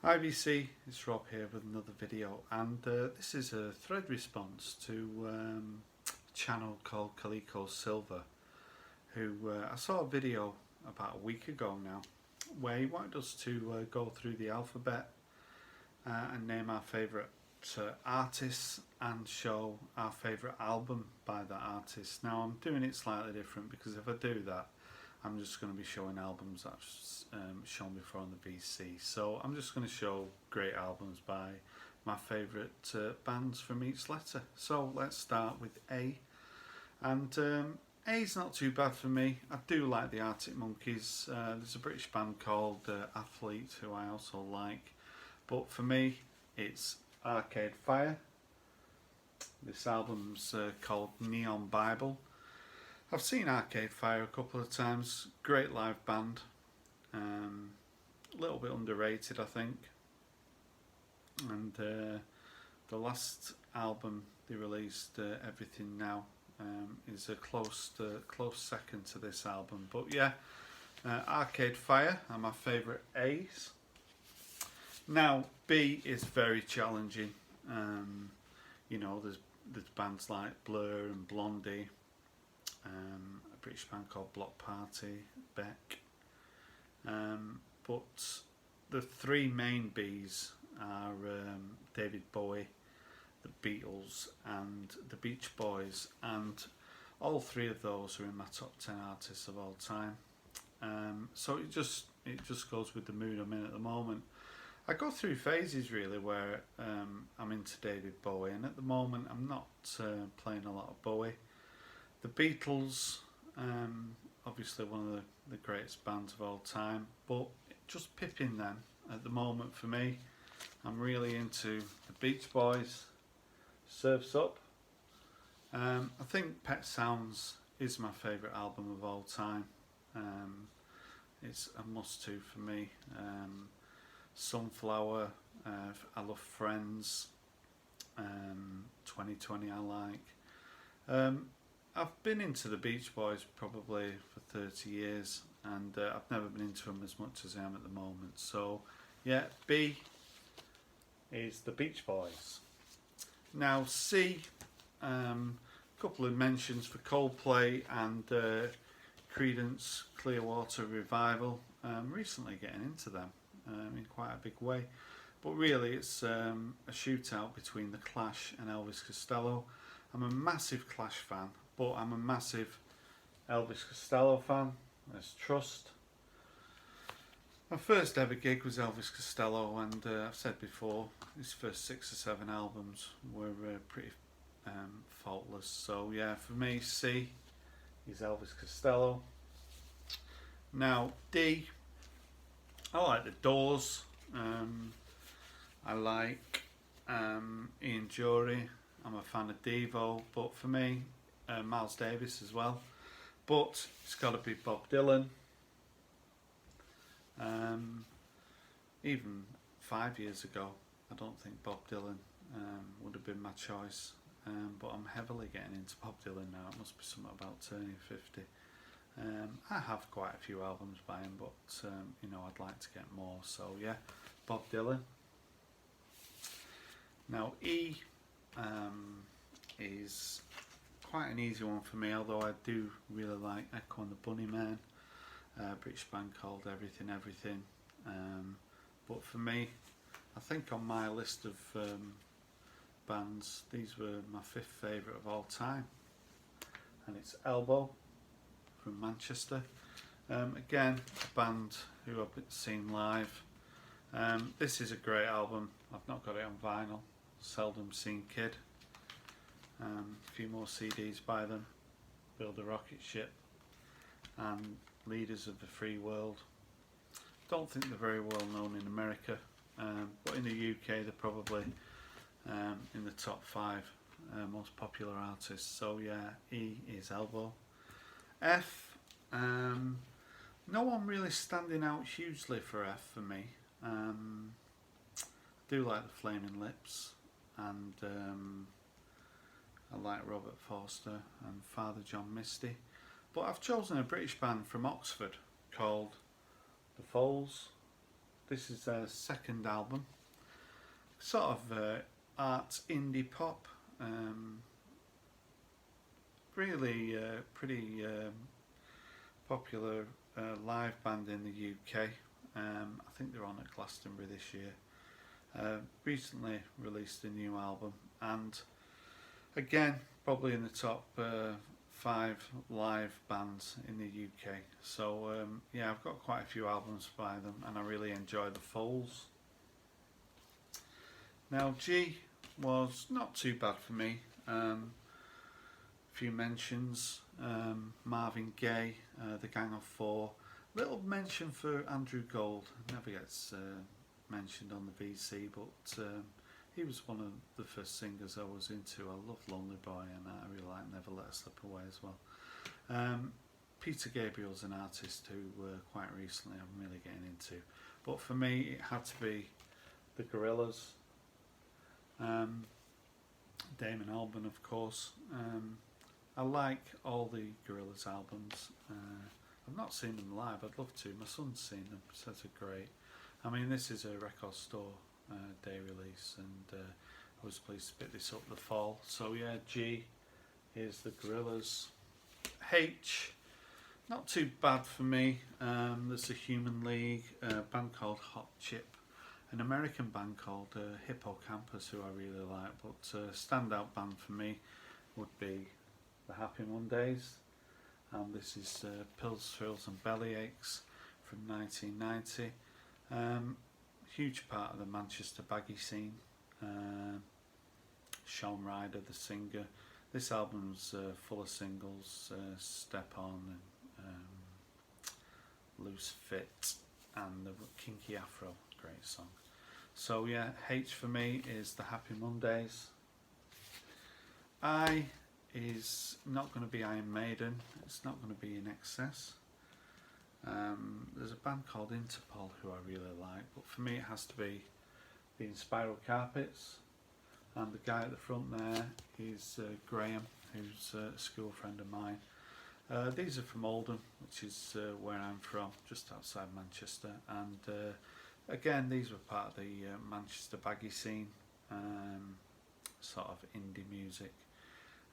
Hi VC, it's Rob here with another video, and this is a thread response to a channel called Calicosilver, who I saw a video about a week ago now where he wanted us to go through the alphabet and name our favourite artists and show our favourite album by that artist. Now I'm doing it slightly different because if I do that I'm just going to be showing albums that I've shown before on the VC. So I'm just going to show great albums by my favourite bands from each letter. So let's start with A. And A's not too bad for me. I do like the Arctic Monkeys. There's a British band called Athlete who I also like. But for me it's Arcade Fire. This album's called Neon Bible. I've seen Arcade Fire a couple of times. Great live band. A little bit underrated, I think. And the last album they released, Everything Now, is a close second to this album. But yeah, Arcade Fire are my favourite A's. Now B is very challenging. You know, there's bands like Blur and Blondie. A British band called Block Party, Beck. But the three main B's are David Bowie, the Beatles and the Beach Boys, and all three of those are in my top 10 artists of all time. So it just goes with the mood I'm in at the moment. I go through phases really where I'm into David Bowie, and at the moment I'm not playing a lot of Bowie. The Beatles, obviously one of the greatest bands of all time, but just pipping them at the moment for me. I'm really into the Beach Boys, Surf's Up. I think Pet Sounds is my favourite album of all time. It's a must-do for me. Sunflower, I love Friends, 2020 I like. I've been into the Beach Boys probably for 30 years and I've never been into them as much as I am at the moment. So yeah, B is the Beach Boys. Now C, couple of mentions for Coldplay and Creedence Clearwater Revival. Recently getting into them in quite a big way. But really it's a shootout between The Clash and Elvis Costello. I'm a massive Clash fan, but I'm a massive Elvis Costello fan. There's trust. My first ever gig was Elvis Costello, and I've said before, his first 6 or 7 albums were pretty faultless. So yeah, for me, C is Elvis Costello. Now D, I like the Doors. I like Ian Dury. I'm a fan of Devo, but for me, Miles Davis as well. But it's got to be Bob Dylan. Even 5 years ago, I don't think Bob Dylan would have been my choice. But I'm heavily getting into Bob Dylan now. It must be something about turning 50. I have quite a few albums by him, but you know, I'd like to get more. So yeah, Bob Dylan. Now E is quite an easy one for me, although I do really like Echo and the Bunnymen, a British band called Everything Everything. But for me, I think on my list of bands, these were my 5th favourite of all time, and it's Elbow from Manchester. Again, a band who I've seen live. This is a great album. I've not got it on vinyl. Seldom Seen Kid. A few more CDs by them. Build a Rocket Ship and Leaders of the Free World. Don't think they're very well known in America, but in the UK they're probably in the top 5 most popular artists. So yeah, E is Elbow. F, no one really standing out hugely for F for me. I do like the Flaming Lips, and I like Robert Forster and Father John Misty. But I've chosen a British band from Oxford called The Foals. This is their second album, sort of art indie pop. Really pretty popular live band in the UK. I think they're on at Glastonbury this year. Recently released a new album, and again, probably in the top 5 live bands in the UK. So yeah, I've got quite a few albums by them, and I really enjoy the Foals. Now G was not too bad for me. Few mentions: Marvin Gaye, The Gang of Four. Little mention for Andrew Gold. Never gets mentioned on the VC, but he was one of the first singers I was into. I love Lonely Boy, and I really like Never Let Her Slip Away as well. Peter Gabriel's an artist who quite recently I'm really getting into, but for me it had to be the Gorillaz. Damon Albarn, of course. I like all the Gorillaz albums. I've not seen them live. I'd love to. My son's seen them, says they're great. I mean, this is a record store day release, and I was pleased to pick this up the fall. So yeah, G, here's the Gorillaz. H, not too bad for me. There's a Human League, a band called Hot Chip, an American band called Hippocampus, who I really like, but a standout band for me would be the Happy Mondays, and this is Pills, Thrills and Bellyaches from 1990. Huge part of the Manchester baggy scene. Shaun Ryder, the singer. This album's full of singles: Step On, and Loose Fit, and the Kinky Afro. Great song. So yeah, H for me is the Happy Mondays. I is not going to be Iron Maiden. It's not going to be In Excess. There's a band called Interpol who I really like, but for me it has to be the Spiral Carpets, and the guy at the front there is Graham, who's a school friend of mine. These are from Oldham, which is where I'm from, just outside Manchester, and again, these were part of the Manchester baggy scene, sort of indie music,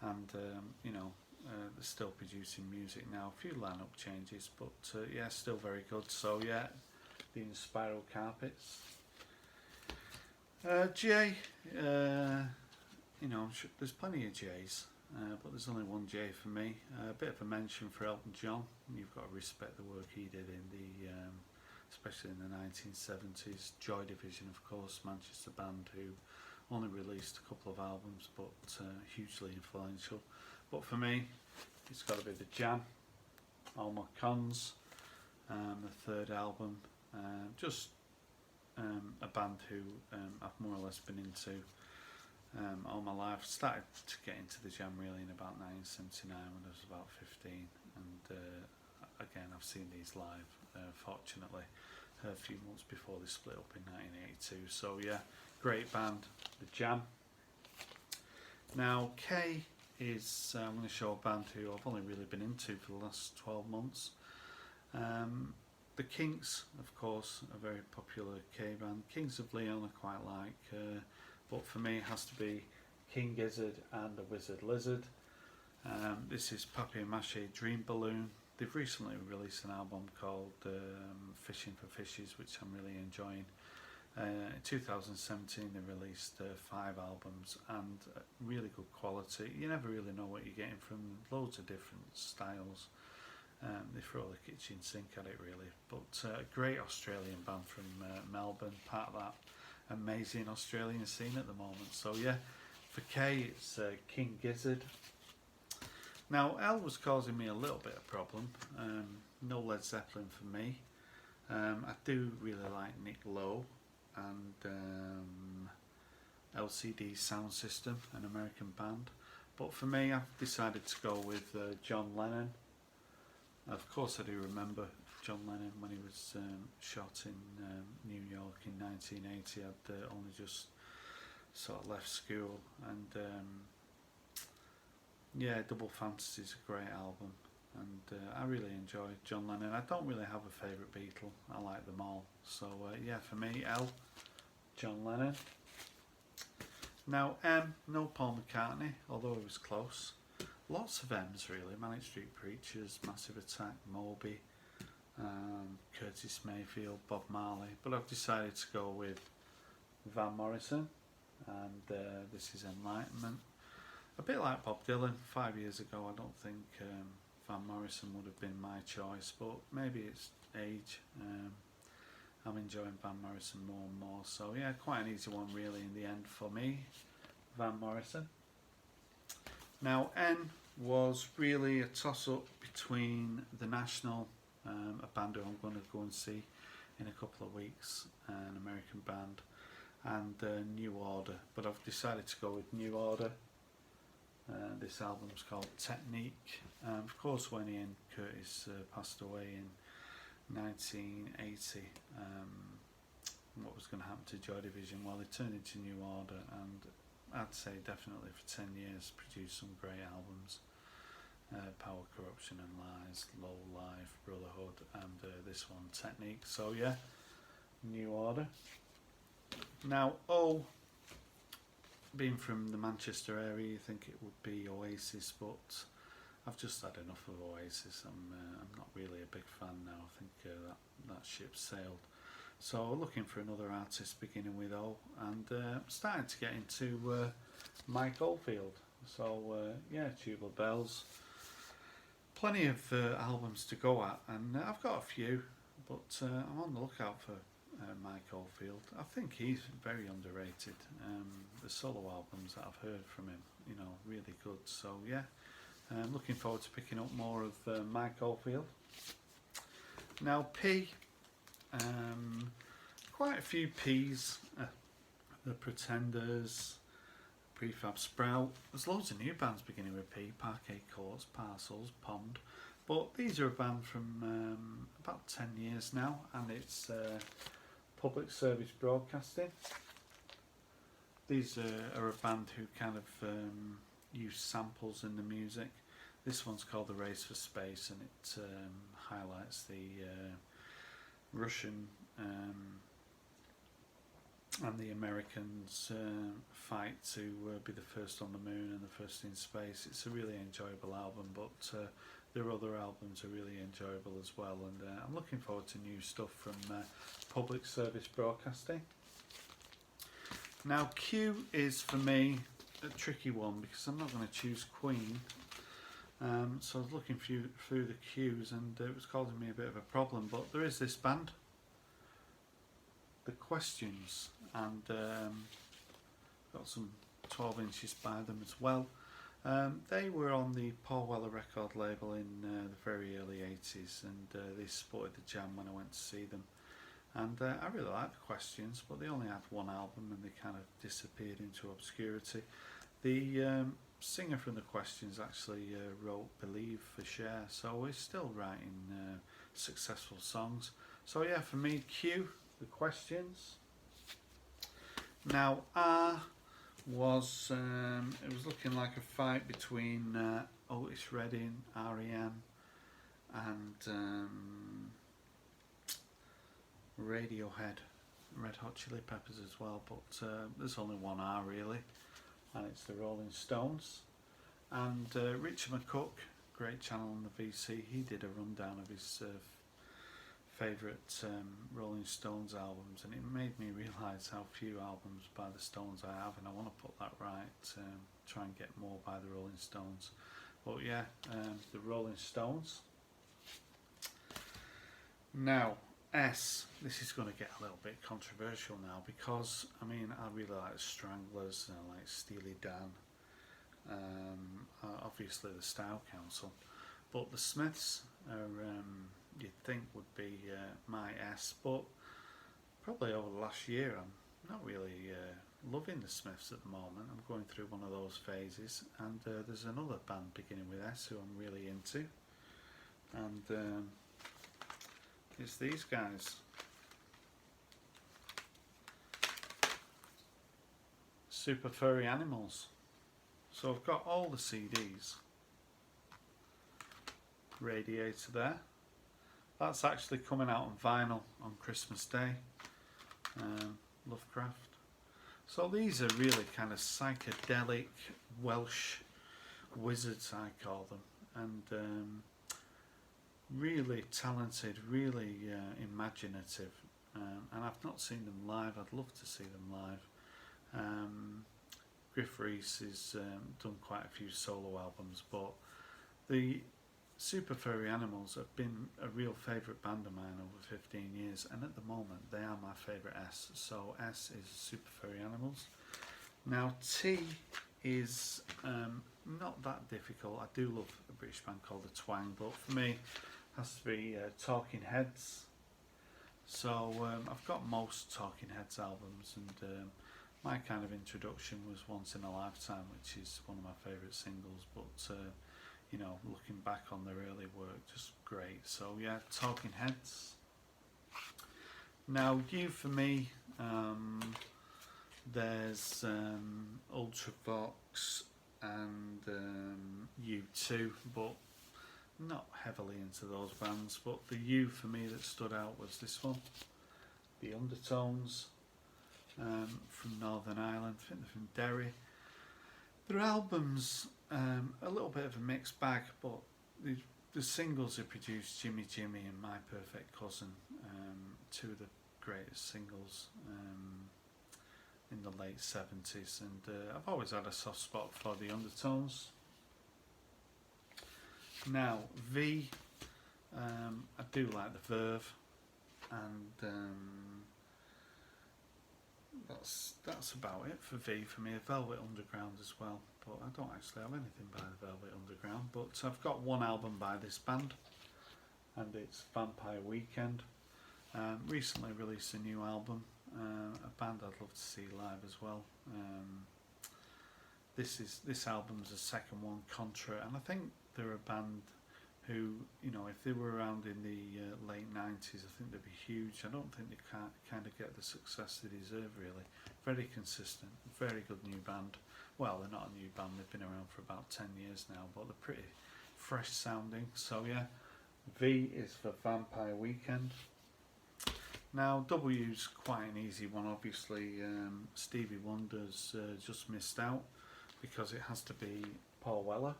and you know, they're still producing music now. A few lineup changes, but yeah, still very good. So yeah, the Spiral Carpets. J, you know, there's plenty of J's, but there's only one J for me. A bit of a mention for Elton John. You've got to respect the work he did in the especially in the 1970s. Joy Division, of course, Manchester band who only released a couple of albums, but hugely influential. But for me, it's got to be the Jam, All My Cons, the third album. Just a band who I've more or less been into all my life. Started to get into the Jam really in about 1979 when I was about 15, and again, I've seen these live, fortunately, a few months before they split up in 1982. So yeah, great band, the Jam. Now K is, I'm going to show a band who I've only really been into for the last 12 months. The Kinks, of course, a very popular K band. Kings of Leon I quite like, but for me it has to be King Gizzard and the Wizard Lizard. This is Papier Mâché Dream Balloon. They've recently released an album called Fishing for Fishes, which I'm really enjoying. In 2017 they released 5 albums, and really good quality. You never really know what you're getting from loads of different styles. They throw the kitchen sink at it really, but a great Australian band from Melbourne, part of that amazing Australian scene at the moment. So yeah, for K it's King Gizzard. Now L was causing me a little bit of problem. No Led Zeppelin for me. I do really like Nick Lowe and LCD Sound System, an American band, but for me I've decided to go with John Lennon. Of course I do remember John Lennon when he was shot in New York in 1980. I'd only just sort of left school, and yeah, Double Fantasy is a great album. and I really enjoy John Lennon. I don't really have a favourite Beatle, I like them all. So yeah, for me, L, John Lennon. Now M, no Paul McCartney, although it was close. Lots of M's really, Manic Street Preachers, Massive Attack, Moby, Curtis Mayfield, Bob Marley, but I've decided to go with Van Morrison, and This Is Enlightenment. A bit like Bob Dylan 5 years ago, I don't think Van Morrison would have been my choice, but maybe it's age. I'm enjoying Van Morrison more and more, so yeah, quite an easy one really in the end for me, Van Morrison. Now N was really a toss-up between The National, a band who I'm going to go and see in a couple of weeks, an American band, and New Order, but I've decided to go with New Order. This album's called Technique. Of course, when Ian Curtis passed away in 1980, what was going to happen to Joy Division? Well, they turned into New Order, and I'd say definitely for 10 years produced some great albums. Power, Corruption and Lies, Low Life, Brotherhood, and this one, Technique. So yeah, New Order. Now O, being from the Manchester area, you think it would be Oasis, but I've just had enough of Oasis. I'm not really a big fan now. I think that ship sailed. So looking for another artist beginning with O, and starting to get into Mike Oldfield. So yeah, Tubular Bells. Plenty of albums to go at, and I've got a few, but I'm on the lookout for Mike Oldfield. I think he's very underrated. The solo albums that I've heard from him, you know, really good. So yeah, I'm looking forward to picking up more of Mike Oldfield. Now P, quite a few P's. The Pretenders, Prefab Sprout. There's loads of new bands beginning with P. Parquet Courts, Parcels, Pond. But these are a band from about 10 years now, and it's Public Service Broadcasting. These are a band who kind of use samples in the music. This one's called The Race for Space, and it highlights the Russian and the Americans fight to be the first on the moon and the first in space. It's a really enjoyable album, but their other albums are really enjoyable as well, and I'm looking forward to new stuff from Public Service Broadcasting. Now Q is for me a tricky one because I'm not going to choose Queen, so I was looking through the Qs, and it was causing me a bit of a problem, but there is this band, The Questions, and got some 12 inches by them as well. They were on the Paul Weller record label in the very early 80s, and they supported the Jam when I went to see them, and I really like The Questions, but they only had one album and they kind of disappeared into obscurity. The singer from The Questions actually wrote Believe for Cher, so he's still writing successful songs. So yeah, for me, Q, The Questions. Now R was it was looking like a fight between Otis Redding, R.E.M. and Radiohead, Red Hot Chili Peppers as well, but there's only one R really, and it's the Rolling Stones. And Richard McCook, great channel on the VC, he did a rundown of his favourite Rolling Stones albums, and it made me realise how few albums by the Stones I have, and I want to put that right, try and get more by the Rolling Stones. But yeah, the Rolling Stones. Now S, this is going to get a little bit controversial now, because I mean I really like the Stranglers, and I like Steely Dan, obviously the Style Council, but the Smiths are you'd think would be my S, but probably over the last year I'm not really loving the Smiths at the moment. I'm going through one of those phases, and there's another band beginning with S who I'm really into, and it's these guys, Super Furry Animals. So I've got all the CDs, Radiator there. That's actually coming out on vinyl on Christmas Day. Lovecraft. So these are really kind of psychedelic Welsh wizards, I call them, and really talented, really imaginative. And I've not seen them live. I'd love to see them live. Griff Rhys has done quite a few solo albums, but the Super Furry Animals have been a real favourite band of mine over 15 years, and at the moment they are my favourite S. So S is Super Furry Animals. Now T is not that difficult. I do love a British band called The Twang, but for me it has to be Talking Heads. So I've got most Talking Heads albums, and my kind of introduction was Once in a Lifetime, which is one of my favourite singles, but you know, looking back on their early work, just great. So yeah, Talking Heads. Now U for me, there's Ultravox and U2, but not heavily into those bands. But the U for me that stood out was this one, The Undertones, from Northern Ireland. I think they're from Derry. Their albums, a little bit of a mixed bag, but the singles they produced, Jimmy Jimmy and My Perfect Cousin, two of the greatest singles in the late 70s, and I've always had a soft spot for the Undertones. Now V, I do like the Verve, and that's about it for V for me. Velvet Underground as well, but I don't actually have anything by the Velvet Underground, but I've got one album by this band, and it's Vampire Weekend. Recently released a new album, a band I'd love to see live as well. This album's the second one, Contra, and I think they're a band who, you know, if they were around in the late 90s, I think they'd be huge. I don't think they can't kind of get the success they deserve, really. Very consistent, very good new band. Well, they're not a new band, they've been around for about 10 years now, but they're pretty fresh sounding. So yeah, V is for Vampire Weekend. Now W's quite an easy one, obviously. Stevie Wonder's just missed out because it has to be Paul Weller.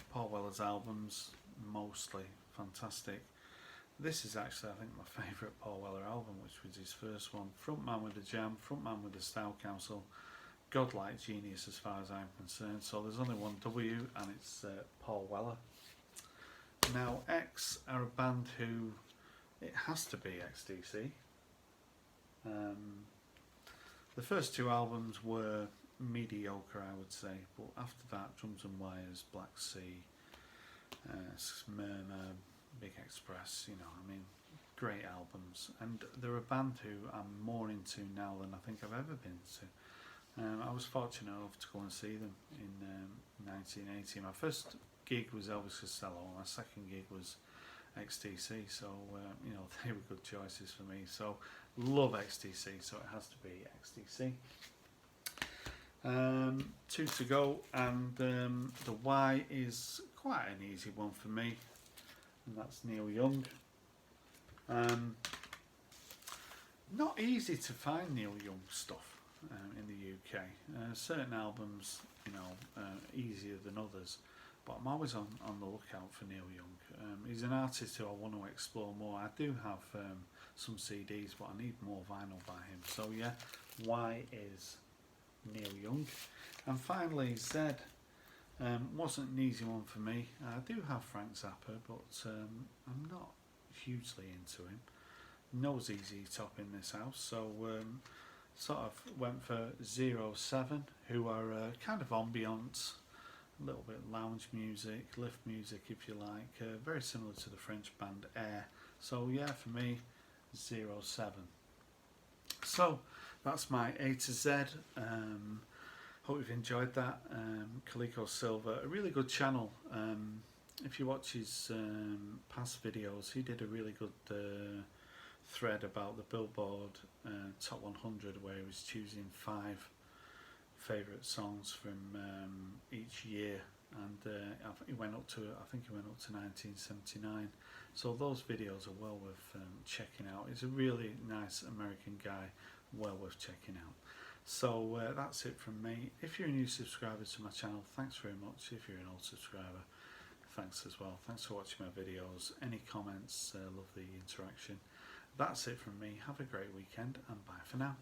Paul Weller's albums, mostly fantastic. This is actually, I think, my favourite Paul Weller album, which was his first one. Frontman with the Jam, Frontman with the Style Council, godlike genius as far as I'm concerned. So there's only one W, and it's Paul Weller. Now X are a band who, it has to be XTC. The first two albums were mediocre, I would say, but after that, Drums and Wires, Black Sea, Smyrna, Big Express, you know, I mean, great albums, and they're a band who I'm more into now than I think I've ever been to. I was fortunate enough to go and see them in 1980. My first gig was Elvis Costello, my second gig was XTC, so you know, they were good choices for me. So love XTC, so it has to be XTC. Two to go, and the Y is quite an easy one for me, and that's Neil Young. Not easy to find Neil Young stuff in the UK. Certain albums, you know, easier than others, but I'm always on the lookout for Neil Young. He's an artist who I want to explore more. I do have some CDs, but I need more vinyl by him. So yeah, Y is Neil Young. And finally Z, wasn't an easy one for me. I do have Frank Zappa, but I'm not hugely into him. No ZZ Top in this house, so sort of went for 07, who are kind of ambient, a little bit lounge music, lift music if you like, very similar to the French band Air. So yeah, for me, 07. So that's my A to Z. Hope you've enjoyed that. calicosilver, a really good channel. If you watch his past videos, he did a really good thread about the Billboard Top 100, where he was choosing 5 favourite songs from each year and he went up to, I think he went up to 1979. So those videos are well worth checking out. He's a really nice American guy, well worth checking out. So that's it from me. If you're a new subscriber to my channel, thanks very much. If you're an old subscriber, thanks as well. Thanks for watching my videos. Any comments, love the interaction. That's it from me. Have a great weekend, and bye for now.